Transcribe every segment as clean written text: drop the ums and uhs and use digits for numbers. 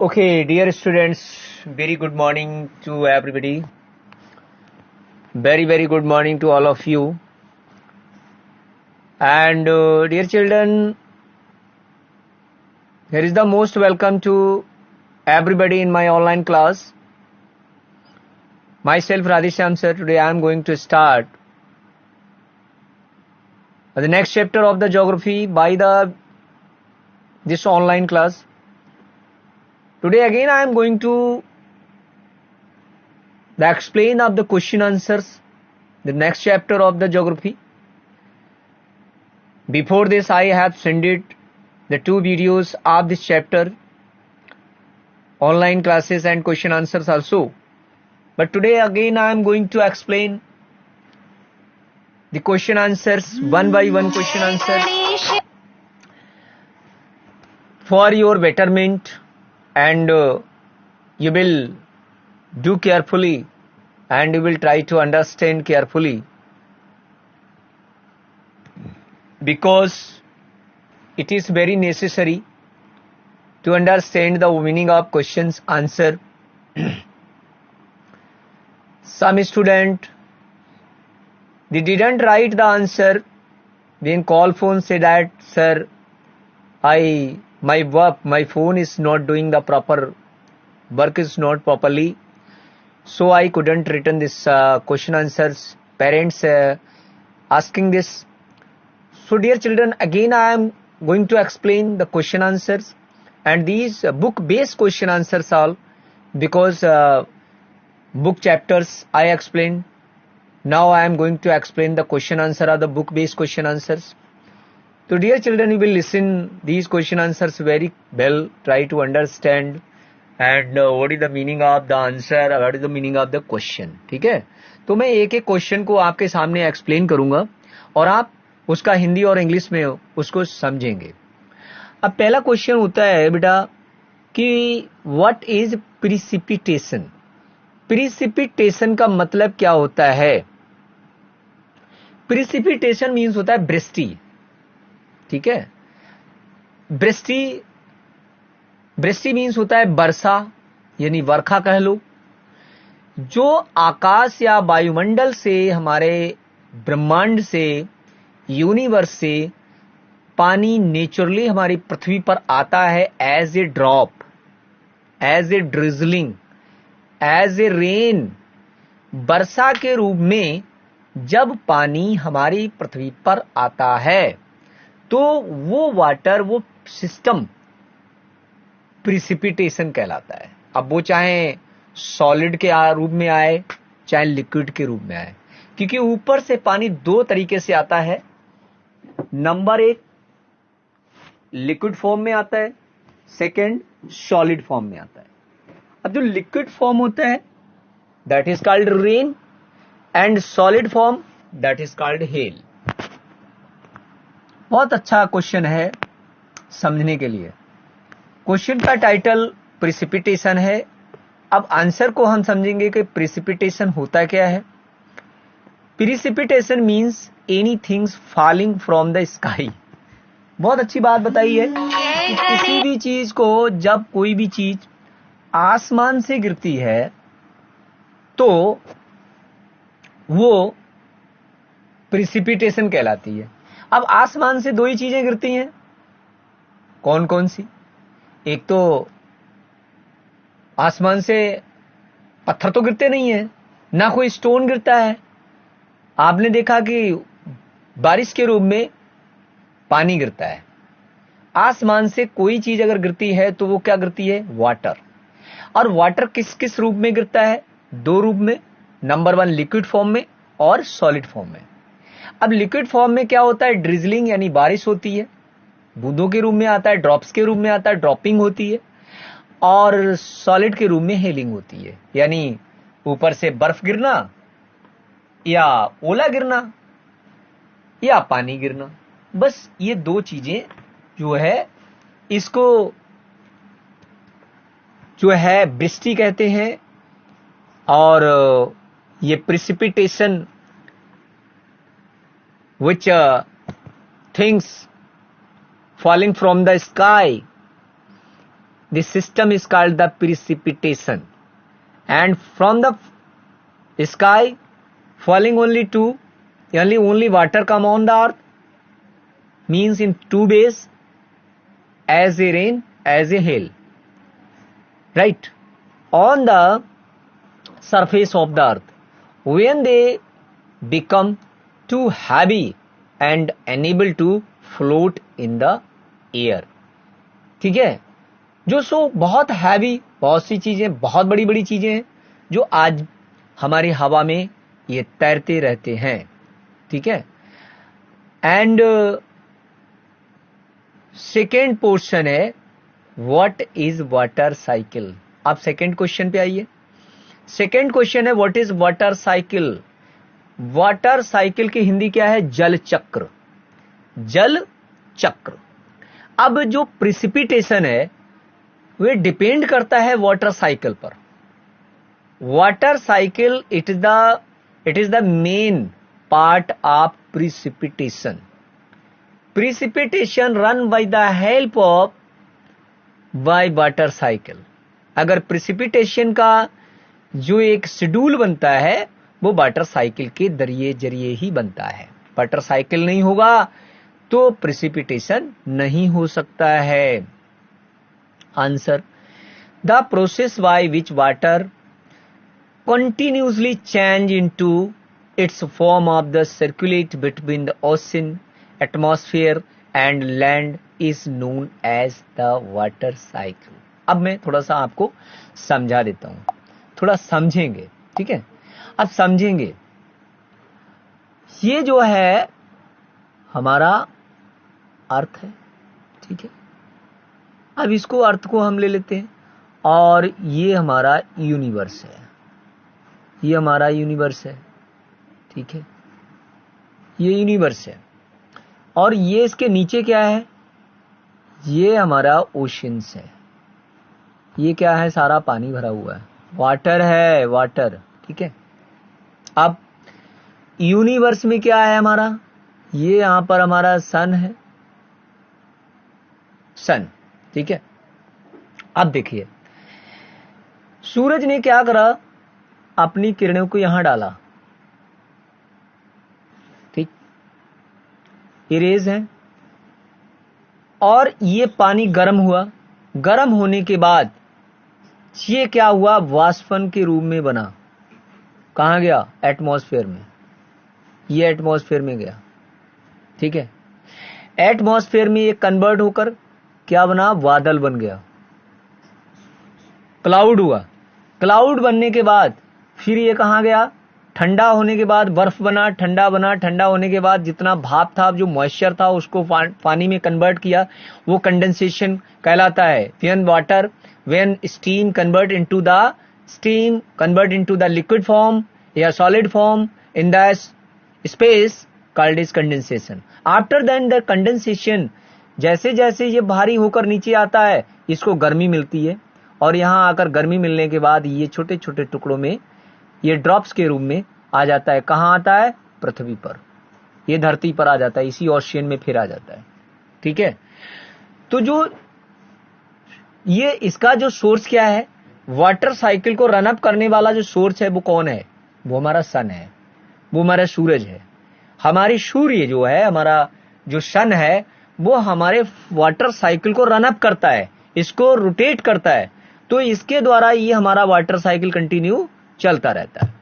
Okay, dear students, very good morning to everybody. Very good morning to all of you. And dear children, here is the most welcome to everybody in my online class. Myself, Radheshyam sir, today I am going to start the next chapter of the geography by this online class. Today again I am going to explain of the question answers, the next chapter of the geography. Before this I have sent it the two videos of this chapter, online classes and question answers also. But today again I am going to explain the question answers, one by one question answers for your betterment, and you will do carefully and you will try to understand carefully, because it is very necessary to understand the meaning of questions answer. Some student, they didn't write the answer, then call phone, say that sir, my phone is not doing the proper work, is not properly, so I couldn't written this question answers. Parents asking this. So dear children, again I am going to explain the question answers, and these book based question answers all, because book chapters I explained. Now I am going to explain the question answer of the book based question answers. So dear children, you will listen these question answers very well, try to understand and what is the meaning of the answer, what is the meaning of the question. ठीक है, तो मैं एक एक question को आपके सामने explain करूंगा और आप उसका हिंदी और इंग्लिश में उसको समझेंगे. अब पहला क्वेश्चन होता है बेटा कि व्हाट इज प्रिसिपिटेशन. प्रिसिपिटेशन का मतलब क्या होता है? प्रिसिपिटेशन मीन्स होता है वृष्टि. ठीक है, वृष्टि मीन्स होता है वर्षा, यानी वर्षा कह लो, जो आकाश या वायुमंडल से, हमारे ब्रह्मांड से, यूनिवर्स से पानी नेचुरली हमारी पृथ्वी पर आता है as a drop, as a drizzling, as a rain. वर्षा के रूप में जब पानी हमारी पृथ्वी पर आता है तो वो वाटर, वो सिस्टम प्रिसिपिटेशन कहलाता है. अब वो चाहे सॉलिड के रूप में आए चाहे लिक्विड के रूप में आए, क्योंकि ऊपर से पानी दो तरीके से आता है. नंबर एक, लिक्विड फॉर्म में आता है, सेकंड सॉलिड फॉर्म में आता है. अब जो लिक्विड फॉर्म होता है that is called rain, and solid form that is called hello. बहुत अच्छा क्वेश्चन है समझने के लिए. क्वेश्चन का टाइटल प्रिसिपिटेशन है. अब आंसर को हम समझेंगे कि प्रिसिपिटेशन होता क्या है. Precipitation means anything falling from the sky. बहुत अच्छी बात बताई है कि किसी भी चीज को, जब कोई भी चीज आसमान से गिरती है तो वो प्रिसिपिटेशन कहलाती है. अब आसमान से दो ही चीजें गिरती हैं, कौन कौन सी? एक तो आसमान से पत्थर तो गिरते नहीं है, ना कोई स्टोन गिरता है. आपने देखा कि बारिश के रूप में पानी गिरता है. आसमान से कोई चीज अगर गिरती है तो वो क्या गिरती है? वाटर. और वाटर किस किस रूप में गिरता है? दो रूप में. नंबर वन लिक्विड फॉर्म में और सॉलिड फॉर्म में. अब लिक्विड फॉर्म में क्या होता है? ड्रिजलिंग यानी बारिश होती है, बूंदों के रूप में आता है, ड्रॉप्स के रूप में आता है, ड्रॉपिंग होती है. और सॉलिड के रूप में हेलिंग होती है, यानी ऊपर से बर्फ गिरना या ओला गिरना या पानी गिरना. बस ये दो चीजें जो है, इसको जो है वृष्टि कहते हैं. और ये precipitation which things falling from the sky this system is called the precipitation, and from the sky falling only water come on the earth, means in two ways, as a rain, as a hail, right, on the surface of the earth. When they become too heavy and unable to float in the air, ठीक है, जो सो बहुत heavy, बहुत सी चीजें, बहुत बड़ी बड़ी चीजें हैं जो आज हमारी हवा में ये तैरते रहते हैं, ठीक है. एंड सेकेंड पोर्शन है व्हाट इज वाटर साइकिल. आप सेकेंड क्वेश्चन पे आइए. सेकेंड क्वेश्चन है what is water cycle. Water cycle की हिंदी क्या है? जल चक्र. जल चक्र. अब जो प्रिसिपिटेशन है वे डिपेंड करता है वाटर साइकिल पर. Water cycle it is the main part of precipitation. Precipitation run by the help of by water cycle. अगर प्रिसिपिटेशन का जो एक शेड्यूल बनता है वो वाटर साइकिल के जरिए ही बनता है. वाटर साइकिल नहीं होगा तो प्रिसिपिटेशन नहीं हो सकता है. Answer, the process by which water continuously change into its form of the circulate between the ocean, atmosphere and land is known as the water cycle. अब मैं थोड़ा सा आपको समझा देता हूं, थोड़ा समझेंगे, ठीक है. अब समझेंगे. ये जो है हमारा अर्थ है, ठीक है. अब इसको अर्थ को हम ले लेते हैं और ये हमारा यूनिवर्स है. ये हमारा यूनिवर्स है, ठीक है. ये यूनिवर्स है और ये इसके नीचे क्या है? ये हमारा ओशंस है. ये क्या है? सारा पानी भरा हुआ है, वाटर है, वाटर, ठीक है. अब यूनिवर्स में क्या है हमारा? ये यहां पर हमारा सन है, सन, ठीक है. अब देखिए सूरज ने क्या करा? अपनी किरणों को यहां डाला, ठीक. इरेज है और ये पानी गर्म हुआ. गर्म होने के बाद ये क्या हुआ? वाष्पन के रूप में बना. कहां गया? एटमॉस्फेयर में. ये एटमॉस्फेयर में गया, ठीक है. एटमॉस्फेयर में ये कन्वर्ट होकर क्या बना? बादल बन गया, क्लाउड हुआ. क्लाउड बनने के बाद फिर ये कहां गया? ठंडा होने के बाद बर्फ बना, ठंडा बना. ठंडा होने के बाद जितना भाप था, जो मॉइस्चर था, उसको पानी में कन्वर्ट किया. वो कंडेंसेशन कहलाता है. When steam convert into the liquid form या solid form in the space called is condensation. After then the condensation, जैसे जैसे ये भारी होकर नीचे आता है इसको गर्मी मिलती है और यहां आकर गर्मी मिलने के बाद ये छोटे छोटे टुकड़ों में, ये ड्रॉप्स के रूप में आ जाता है. कहां आता है? पृथ्वी पर. ये धरती पर आ जाता है, इसी ओशियन में फिर आ जाता है, ठीक है. तो जो ये इसका जो सोर्स क्या है? वाटर साइकिल को रन अप करने वाला जो सोर्स है वो कौन है? वो हमारा सन है, वो हमारा सूरज है. हमारी सूर्य जो है, हमारा जो सन है, वो हमारे वाटर साइकिल को रन अप करता है, इसको रोटेट करता है. तो इसके द्वारा ये हमारा वाटर साइकिल कंटिन्यू चलता रहता है.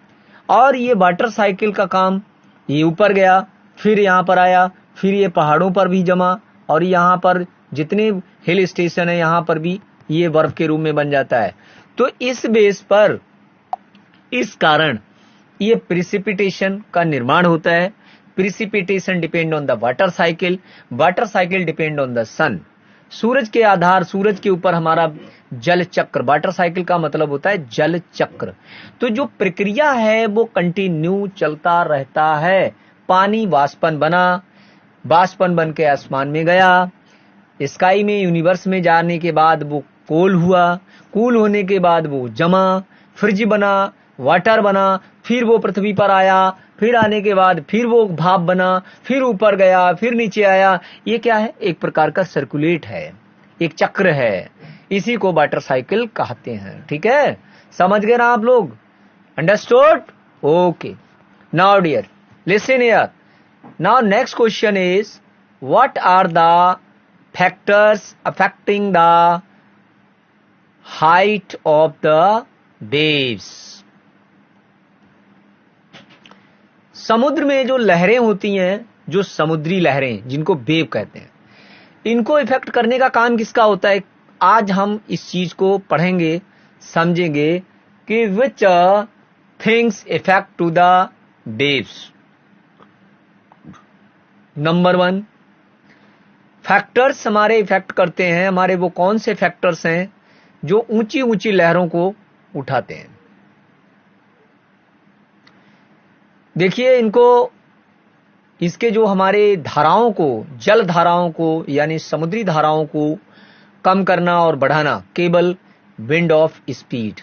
और ये वाटर साइकिल का काम, ये ऊपर गया, फिर यहां पर आया, फिर ये पहाड़ों पर भी जमा और यहां पर जितने हिल स्टेशन है यहां पर भी ये बर्फ के रूप में बन जाता है. तो इस बेस पर, इस कारण ये प्रिसिपिटेशन का निर्माण होता है. Precipitation depend on the water cycle, water cycle depend on the sun. सूरज के आधार, सूरज के ऊपर हमारा जल चक्र. वाटर साइकिल का मतलब होता है जल चक्र. तो जो प्रक्रिया है वो कंटिन्यू चलता रहता है. पानी वाष्पन बना, वाष्पन बन के आसमान में गया, स्काई में, यूनिवर्स में जाने के बाद वो कूल हुआ, कूल होने के बाद वो जमा, फ्रिज बना, वाटर बना, फिर वो पृथ्वी पर आया, फिर आने के बाद फिर वो भाप बना, फिर ऊपर गया, फिर नीचे आया. ये क्या है? एक प्रकार का सर्कुलेट है, एक चक्र है. इसी को वाटर साइकिल कहते हैं। ठीक है, समझ गए ना आप लोग? Understood? Okay, now dear listen here. Now next question is what are the factors affecting the height of the waves? समुद्र में जो लहरें होती हैं, जो समुद्री लहरें जिनको वेव कहते हैं, इनको इफेक्ट करने का काम किसका होता है? आज हम इस चीज को पढ़ेंगे, समझेंगे कि which things effect to the waves. Number 1, factors हमारे इफेक्ट करते हैं। हमारे वो कौन से फैक्टर्स हैं जो ऊंची ऊंची लहरों को उठाते हैं? देखिए, इनको, इसके जो हमारे धाराओं को, जल धाराओं को यानी समुद्री धाराओं को कम करना और बढ़ाना केवल विंड ऑफ स्पीड।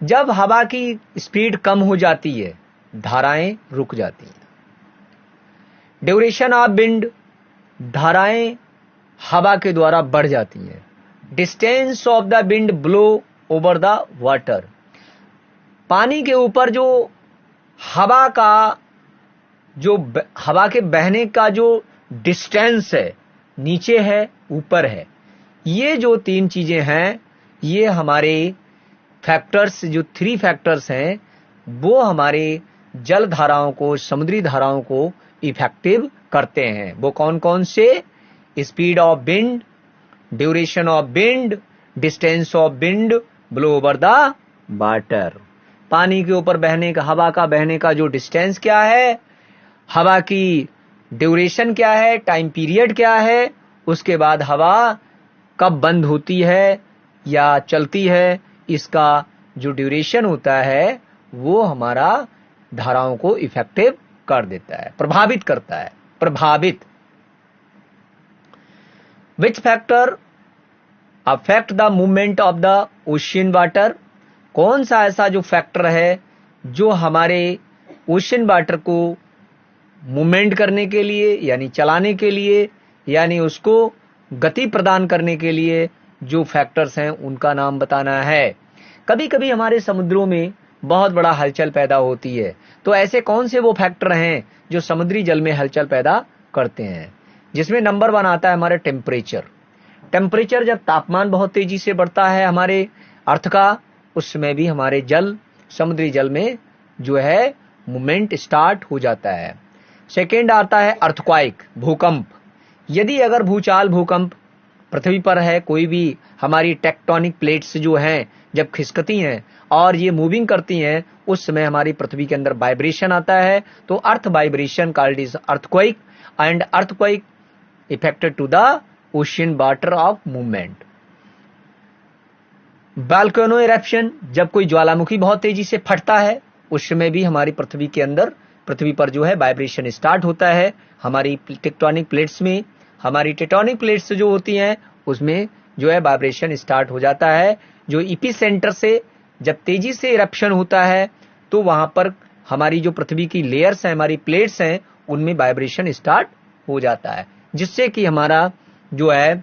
जब हवा की स्पीड कम हो जाती है, धाराएं रुक जाती हैं। ड्यूरेशन ऑफ विंड, धाराएं हवा के द्वारा बढ़ जाती हैं। Distance of the wind blow over the water, पानी के ऊपर जो हवा का, जो हवा के बहने का जो डिस्टेंस है, नीचे है ऊपर है, ये जो 3 चीजें हैं, ये हमारे फैक्टर्स, जो 3 फैक्टर्स हैं, वो हमारे जल धाराओं को, समुद्री धाराओं को इफेक्टिव करते हैं। वो कौन कौन से? Speed of wind, duration of wind, distance of wind, blow over the water. पानी के ऊपर बहने का, हवा का बहने का जो डिस्टेंस क्या है, हवा की ड्यूरेशन क्या है, टाइम पीरियड क्या है, उसके बाद हवा कब बंद होती है या चलती है, इसका जो ड्यूरेशन होता है वो हमारा धाराओं को इफेक्टिव कर देता है, प्रभावित करता है। प्रभावित। Which factor affect the movement of the ocean water? कौन सा ऐसा जो फैक्टर है जो हमारे ओशियन वाटर को मूवमेंट करने के लिए, यानी चलाने के लिए, यानी उसको गति प्रदान करने के लिए जो फैक्टर्स हैं उनका नाम बताना है। कभी कभी हमारे समुद्रों में बहुत बड़ा हलचल पैदा होती है, तो ऐसे कौन से वो फैक्टर हैं जो समुद्री जल में हलचल पैदा करते हैं? जिसमें नंबर 1 आता है हमारे टेम्परेचर। टेम्परेचर, जब तापमान बहुत तेजी से बढ़ता है हमारे अर्थ का, उस समय भी हमारे जल, समुद्री जल में जो है मूवमेंट स्टार्ट हो जाता है। सेकेंड आता है अर्थक्वाइक, भूकंप। यदि अगर भूचाल, भूकंप पृथ्वी पर है, कोई भी हमारी टेक्टोनिक प्लेट्स जो हैं जब खिसकती हैं और ये मूविंग करती हैं, उस समय हमारी पृथ्वी के अंदर वाइब्रेशन आता है, तो earth vibration called is earthquake, and earthquake affected to the ocean water of movement. Volcano eruption, जब कोई ज्वालामुखी बहुत तेजी से फटता है, उस समय भी हमारी पृथ्वी के अंदर, पृथ्वी पर जो है वाइब्रेशन स्टार्ट होता है। हमारी टेक्टोनिक प्लेट्स में, हमारी टेक्टोनिक प्लेट्स जो होती हैं उसमें जो है वाइब्रेशन स्टार्ट हो जाता है। जो एपिसेंटर से जब तेजी से इरप्शन होता है, तो वहां पर हमारी जो पृथ्वी की लेयर्स हैं, हमारी प्लेट्स हैं, उनमें वाइब्रेशन स्टार्ट हो जाता है, जिससे कि हमारा जो है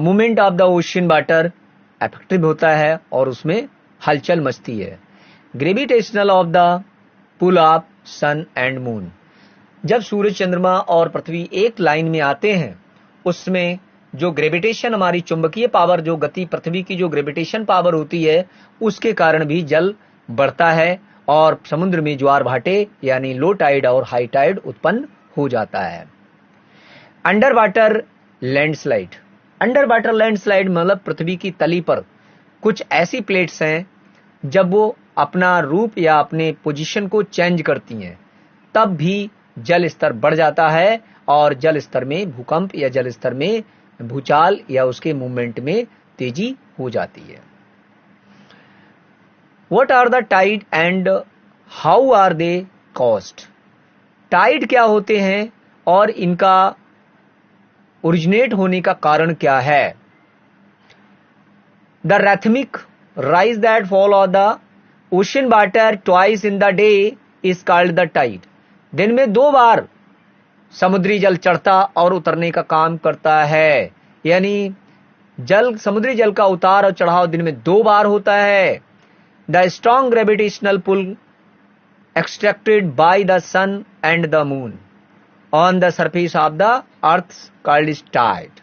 movement of the ocean water effective होता है और उसमें हलचल मचती है। Gravitational of the pull of sun and moon, जब सूरज, चंद्रमा और पृथ्वी एक लाइन में आते हैं, उसमें जो ग्रेविटेशन, हमारी चुंबकीय पावर, जो गति, पृथ्वी की जो ग्रेविटेशन पावर होती है, उसके कारण भी जल बढ़ता है और समुद्र में ज्वार भाटे यानी लो टाइड और हाई टाइड उत्पन्न हो जाता है। Under water landslide. Under water landslide मतलब पृथ्वी की तली पर कुछ ऐसी प्लेट्स हैं, जब वो अपना रूप या अपने पोजीशन को चेंज करती हैं, तब भी जल स्तर बढ़ जाता है और जल स्तर में भूकंप या जल स्तर में भूचाल या उसके मूवमेंट में तेजी हो जाती है। What are the tide and how are they caused? Tide क्या होते हैं और इनका ओरिजिनेट होने का कारण क्या है? The rhythmic rise that fall on the ocean water twice in the day is called the tide. दिन में 2 बार समुद्री जल चढ़ता और उतरने का काम करता है, यानी जल, समुद्री जल का उतार और चढ़ाव दिन में 2 बार होता है। The strong gravitational pull extracted by the sun and the moon on the surface of the earth called is tide.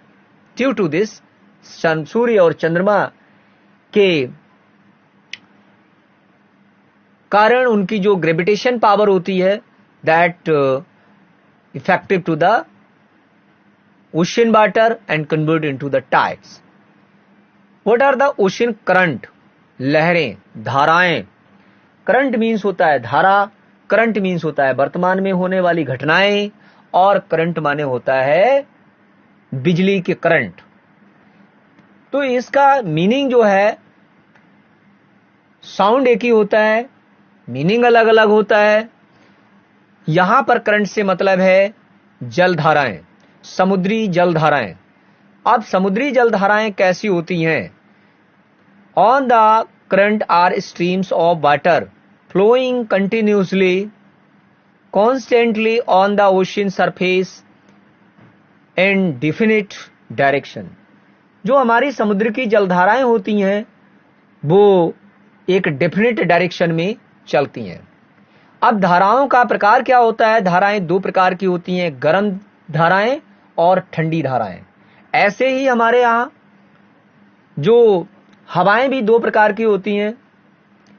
Due to this, सूर्य और चंद्रमा के कारण उनकी जो ग्रेविटेशन पावर होती है, that effective to the ocean water and convert into the tides. What are the ocean current? लहरें, धाराएं। करंट मीन्स होता है धारा, करंट मीन्स होता है वर्तमान में होने वाली घटनाएं, और करंट माने होता है बिजली के करंट। तो इसका मीनिंग जो है, साउंड एक ही होता है, मीनिंग अलग अलग होता है। यहां पर करंट से मतलब है जलधाराएं, समुद्री जलधाराएं। अब समुद्री जलधाराएं कैसी होती हैं? On the current are streams of water flowing continuously constantly on the ocean surface in definite direction. जो हमारी समुद्र की जलधाराएं होती हैं वो एक डेफिनेट डायरेक्शन में चलती हैं। अब धाराओं का प्रकार क्या होता है? धाराएं 2 प्रकार की होती हैं, गर्म धाराएं और ठंडी धाराएं। ऐसे ही हमारे यहां जो हवाएं भी 2 प्रकार की होती हैं,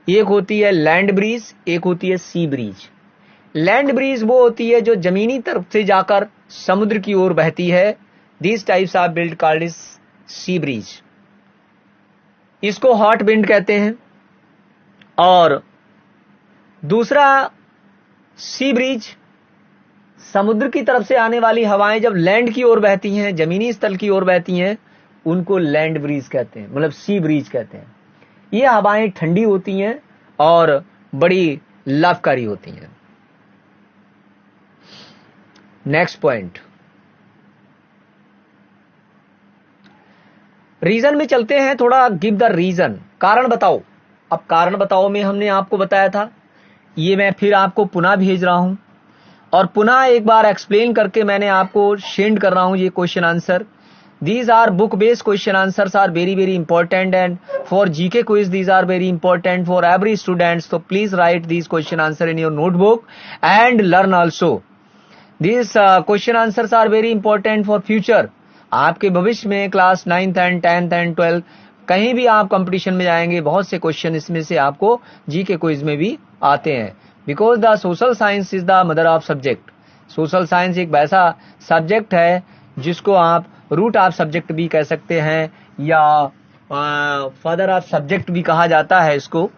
एक होती है लैंड ब्रीज, एक होती है सी ब्रीज। लैंड ब्रीज वो होती है जो जमीनी तरफ से जाकर समुद्र की ओर बहती है। This types of wind called is sea breeze. इसको हॉट विंड कहते हैं। और दूसरा सी ब्रीज, समुद्र की तरफ से आने वाली हवाएं जब लैंड की ओर बहती हैं, जमीनी स्थल की ओर बहती हैं, उनको लैंड ब्रीज कहते हैं, मतलब सी ब्रीज कहते हैं। ये हवाएं ठंडी होती हैं और बड़ी लाभकारी होती हैं। नेक्स्ट पॉइंट, रीजन में चलते हैं थोड़ा। गिव द रीजन, कारण बताओ। अब कारण बताओ में हमने आपको बताया था, ये मैं फिर आपको पुनः भेज रहा हूं और पुनः एक बार एक्सप्लेन करके मैंने आपको सेंड कर रहा हूं ये question answer. These are book based question answers are very very important and for GK quiz these are very important for every students. तो please write these question answer in your notebook and learn also. These question answers are very important for future. आपके भविष्य में class 9th and 10th and 12th कहीं भी आप competition में जाएंगे, बहुत से क्वेश्चन इसमें से आपको जीके क्विज में भी आते हैं। Because the social science is the mother of subject. Social science एक वैसा सब्जेक्ट है जिसको आप रूट ऑफ सब्जेक्ट भी कह सकते हैं या फादर ऑफ सब्जेक्ट भी कहा जाता है इसको।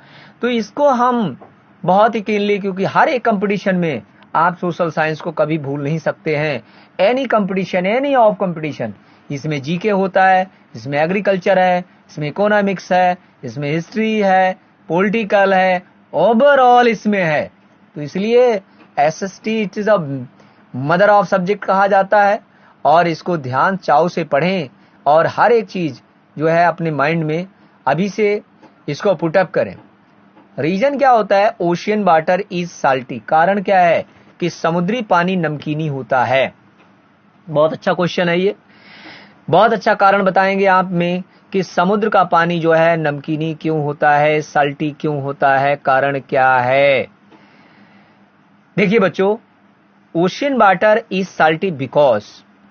तो इसको हम बहुत ही कीनली, क्योंकि हर एक कंपटीशन में आप सोशल साइंस को कभी भूल नहीं सकते हैं। Any competition, any of competition, इसमें जीके होता है, इसमें एग्रीकल्चर है, इसमें इकोनॉमिक्स है, इसमें हिस्ट्री है, पॉलिटिकल है, ओवरऑल इसमें है। तो इसलिए SST it is a mother of subject कहा जाता है और इसको ध्यान चाव से पढ़ें और हर एक चीज जो है अपने माइंड में अभी से इसको पुटअप करें। रीजन क्या होता है? Ocean water is salty. कारण क्या है? कि समुद्री पानी नमकीनी होता है। बहुत अच्छा क्वेश्चन है ये, बहुत अच्छा कारण बताएंगे आप में कि समुद्र का पानी जो है नमकीनी क्यों होता है, साल्टी क्यों होता है, कारण क्या है। देखिए बच्चों, ocean water is salty because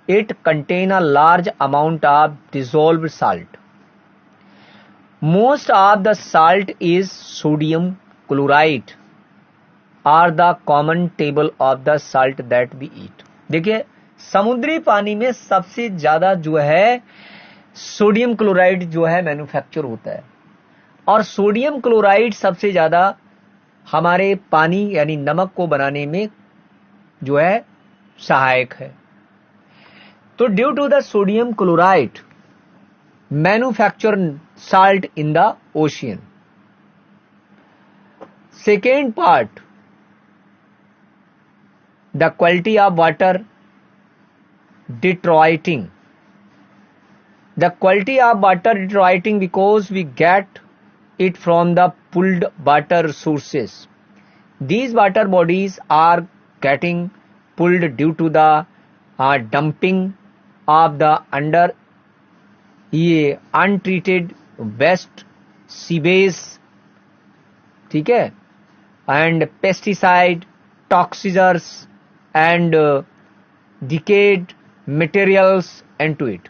it contain a large amount of dissolved salt. Most of the salt is sodium chloride are the common table of the salt that we eat. देखिए, समुद्री पानी में सबसे ज्यादा जो है सोडियम क्लोराइड जो है मैन्युफैक्चर होता है और सोडियम क्लोराइड सबसे ज्यादा हमारे पानी यानी नमक को बनाने में जो है सहायक है। तो due to the sodium chloride manufacture salt in the ocean. Second part, the quality of water deteriorating. The quality of water deteriorating because we get it from the pulled water sources. These water bodies are getting pulled due to the dumping of the under ये untreated waste, sewage, ठीक है, and pesticide, toxicisers and decayed materials into it.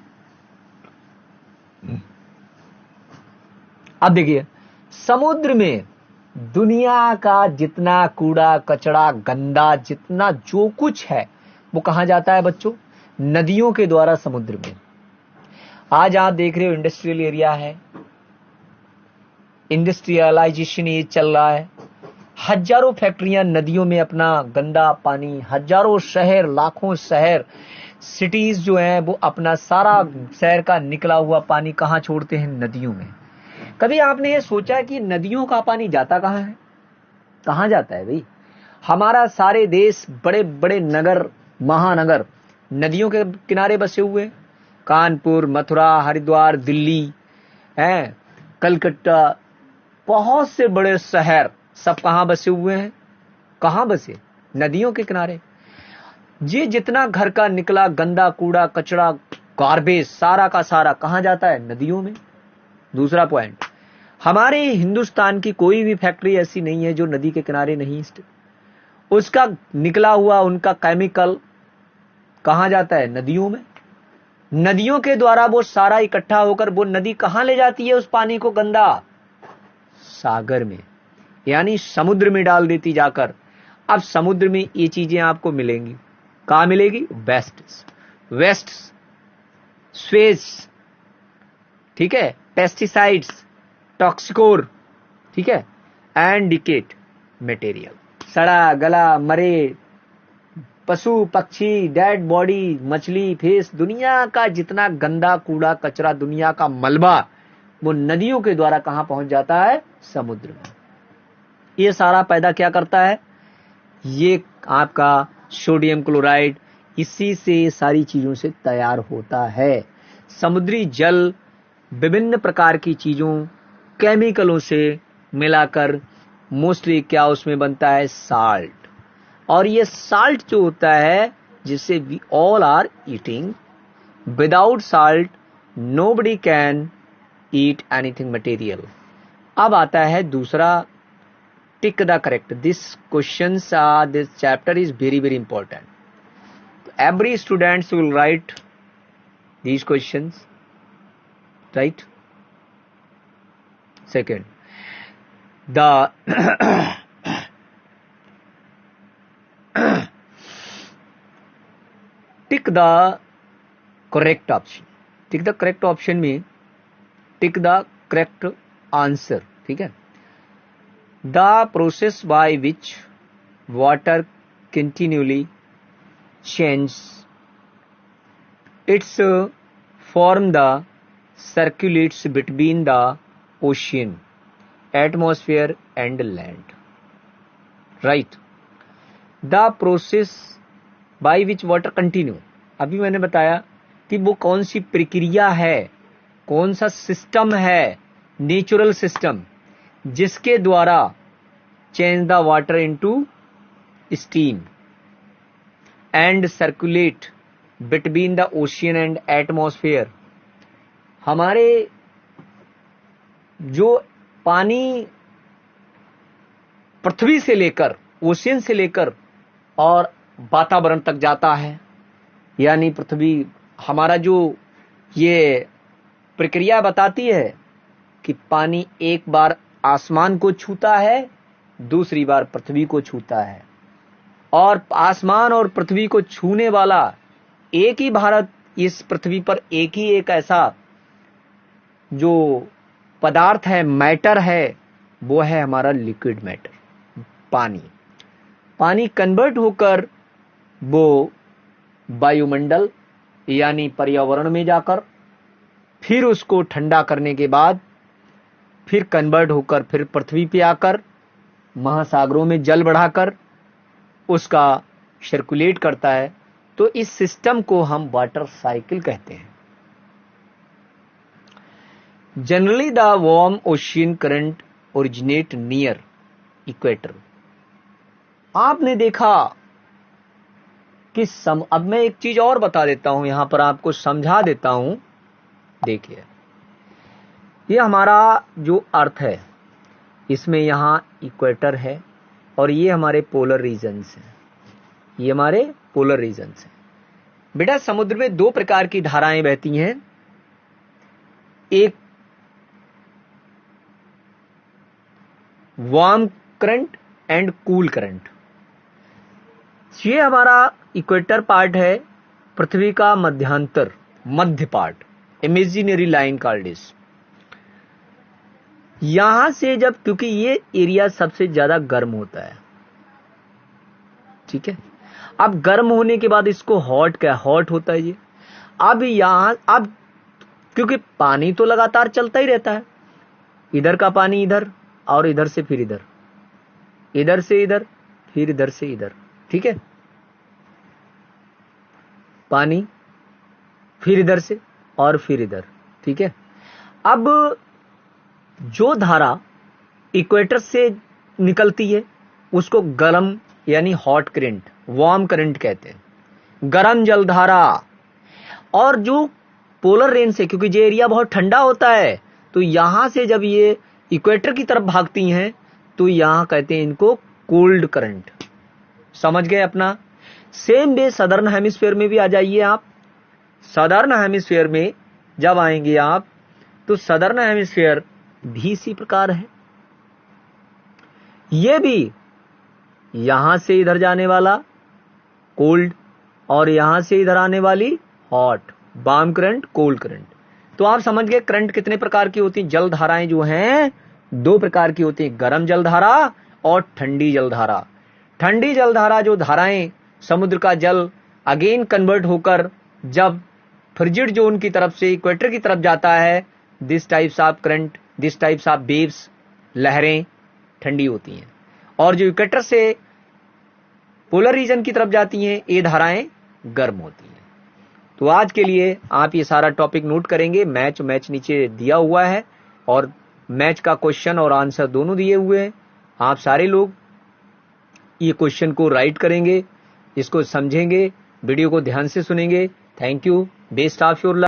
अब देखिए, समुद्र में दुनिया का जितना कूड़ा कचरा गंदा जितना जो कुछ है वो कहां जाता है बच्चों? नदियों के द्वारा समुद्र में। आज आप देख रहे हो इंडस्ट्रियल एरिया है, इंडस्ट्रियलाइजेशन ये चल रहा है, हजारों फैक्ट्रियां नदियों में अपना गंदा पानी, हजारों शहर, लाखों शहर, सिटीज जो हैं वो अपना सारा शहर का निकला हुआ पानी कहां छोड़ते हैं? नदियों में। कभी आपने ये सोचा कि नदियों का पानी जाता कहां है? कहां जाता है भाई? हमारा सारे देश, बड़े बड़े नगर, महानगर नदियों के किनारे बसे हुए हैं। कानपुर, मथुरा, हरिद्वार, दिल्ली है, कलकत्ता, बहुत से बड़े शहर सब कहां बसे हुए हैं? कहां बसे? नदियों के किनारे। ये जितना घर का निकला गंदा कूड़ा कचरा गार्बेज सारा का सारा कहां जाता है? नदियों में। दूसरा पॉइंट, हमारे हिंदुस्तान की कोई भी फैक्ट्री ऐसी नहीं है जो नदी के किनारे नहीं स्थित। उसका निकला हुआ उनका केमिकल कहां जाता है? नदियों में। नदियों के द्वारा वो सारा इकट्ठा होकर वो नदी कहां ले जाती है उस पानी को गंदा? सागर में, यानी समुद्र में डाल देती जाकर। अब समुद्र में ये चीजें आपको मिलेंगी, कहां मिलेगी? वेस्ट, स्वेज, ठीक है, पेस्टिसाइड्स, टॉक्सिकोर, ठीक है, एंड डिकेट मटेरियल, सड़ा गला मरे पशु पक्षी, डेड बॉडी, मछली, फिश, दुनिया का जितना गंदा कूड़ा कचरा, दुनिया का मलबा वो नदियों के द्वारा कहां पहुंच जाता है? समुद्र में। ये सारा पैदा क्या करता है? ये आपका सोडियम क्लोराइड, इसी से सारी चीजों से तैयार होता है। समुद्री जल विभिन्न प्रकार की चीजों, केमिकलों से मिलाकर मोस्टली क्या उसमें बनता है? साल्ट। और ये साल्ट जो होता है जिसे we all are eating, without salt nobody can eat anything material. अब आता है दूसरा, tick the correct. This questions are, this chapter is very very important. Every students will write these questions, right? Second, the tick the correct option. Tick the correct option में tick the correct answer, ठीक है? The process by which water continually changes its form, the circulates between the ocean, atmosphere and land, right? The process by which water continue, अभी मैंने बताया कि वो कौन सी प्रक्रिया है, कौन सा सिस्टम है, नेचुरल सिस्टम, जिसके द्वारा change the water into steam and circulate between the ocean and atmosphere. हमारे जो पानी पृथ्वी से लेकर, ओशियन से लेकर और वातावरण तक जाता है, यानी पृथ्वी, हमारा जो ये प्रक्रिया बताती है कि पानी एक बार आसमान को छूता है, दूसरी बार पृथ्वी को छूता है, और आसमान और पृथ्वी को छूने वाला एक ही भारत, इस पृथ्वी पर एक ही एक ऐसा जो पदार्थ है, मैटर है, वो है हमारा लिक्विड मैटर, पानी। पानी कन्वर्ट होकर वो वायुमंडल यानी पर्यावरण में जाकर फिर उसको ठंडा करने के बाद फिर कन्वर्ट होकर फिर पृथ्वी पे आकर महासागरों में जल बढ़ाकर उसका सर्कुलेट करता है। तो इस सिस्टम को हम वाटर साइकिल कहते हैं। Generally the warm ocean current originate near equator. आपने देखा कि अब मैं एक चीज और बता देता हूं, यहां पर आपको समझा देता हूं। देखिए, ये हमारा जो अर्थ है इसमें यहाँ इक्वेटर है और ये हमारे पोलर रीजन्स हैं, ये हमारे पोलर रीजन्स हैं। बेटा समुद्र में दो प्रकार की धाराएं बहती हैं, एक warm current and cool current. ये हमारा इक्वेटर पार्ट है, पृथ्वी का मध्यांतर, मध्य part, imaginary line called this. यहां से जब, क्योंकि ये एरिया सबसे ज्यादा गर्म होता है, ठीक है। अब गर्म होने के बाद इसको हॉट, क्या हॉट होता है ये। अब क्योंकि पानी तो लगातार चलता ही रहता है, इधर का पानी इधर और इधर से फिर इधर, इधर से इधर फिर इधर से इधर, ठीक है। पानी फिर इधर से और फिर इधर, ठीक है। अब जो धारा इक्वेटर से निकलती है उसको गर्म यानी हॉट करंट, वार्म करंट कहते हैं, गर्म जलधारा। और जो पोलर रेंज से, क्योंकि ये एरिया बहुत ठंडा होता है, तो यहां से जब ये इक्वेटर की तरफ भागती हैं तो यहां कहते हैं इनको कोल्ड करंट। समझ गए अपना। सेम वे सदर्न हेमिस्फीयर में भी आ जाइए आप। सदर्न हेमिस्फीयर में जब आएंगे आप तो सदर्न हेमिस्फीयर भी इसी प्रकार है। ये भी यहां से इधर जाने वाला कोल्ड और यहां से इधर आने वाली hot, warm current, cold current. तो आप समझ गए करंट कितने प्रकार की होती हैं। जल धाराएं जो हैं दो प्रकार की होती हैं, गर्म जलधारा और ठंडी जलधारा। ठंडी जलधारा जो धाराएं समुद्र का जल अगेन कन्वर्ट होकर जब फ्रिजिड जोन की तरफ से इक्वेटर की तरफ जाता है, this types of current, this types of waves, लहरें ठंडी होती हैं। और जो इक्वेटर से पोलर रीजन की तरफ जाती हैं ये धाराएं गर्म होती हैं। तो आज के लिए आप ये सारा टॉपिक नोट करेंगे। मैच नीचे दिया हुआ है और मैच का क्वेश्चन और आंसर दोनों दिए हुए हैं। आप सारे लोग ये क्वेश्चन को राइट करेंगे, इसको समझेंगे, वीडियो को ध्यान से सुनेंगे। Thank you, best of your luck.